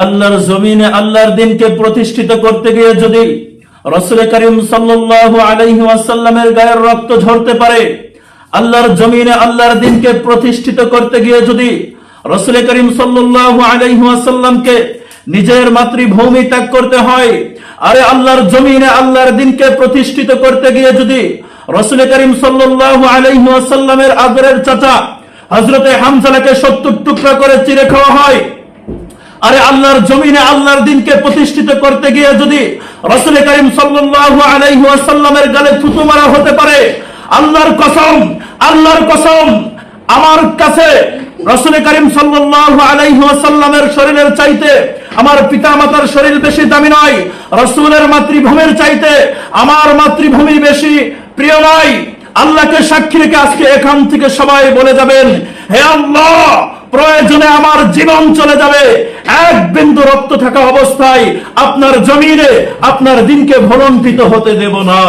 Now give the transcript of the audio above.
আল্লাহর জমিনে আল্লাহর দিনকে প্রতিষ্ঠিত করতে গিয়ে যদি রাসূল করিম সাল্লাল্লাহু আলাইহি ওয়াসাল্লামের গায়ের রক্ত ঝরতে পারে, আল্লাহর জমিনে আল্লাহর দিনকে প্রতিষ্ঠিত করতে গিয়ে যদি রাসূল করিম সাল্লাল্লাহু আলাইহি ওয়াসাল্লামকে নিজের মাতৃভূমি ত্যাগ করতে হয়, আরে আল্লাহর জমিনে আল্লাহর দিনকে প্রতিষ্ঠিত করতে গিয়ে যদি রাসূল করিম সাল্লাল্লাহু আলাইহি ওয়াসাল্লামের আদরের চাচা হযরতে হামজাকে 70 টুকরা করে চিরে খাওয়া হয়, আরে আল্লাহর জমিনে আল্লাহর দিনকে প্রতিষ্ঠিত করতে গিয়ে যদি রাসূল করিম সাল্লাল্লাহু আলাইহি ওয়াসাল্লামের গালে থুতু মারা হতে পারে, আল্লাহর কসম আমার কাছে রাসূল করিম সাল্লাল্লাহু আলাইহি ওয়াসাল্লামের শরীরের চাইতে আমার পিতামাতার শরীর বেশি দামি নয়, রাসূলের মাতৃভূমির চাইতে আমার মাতৃভূমি বেশি প্রিয় নয়। আল্লাহকে সাক্ষী রেখে আজকে এখান থেকে সবাই বলে যাবেন, হে আল্লাহ, প্রয়োজনে আমার জীবন চলে যাবে, এক বিন্দু রক্ত থাকা অবস্থায় আপনার জমিনে আপনার দিনকে ভুলণ্ঠিত হতে দেব না।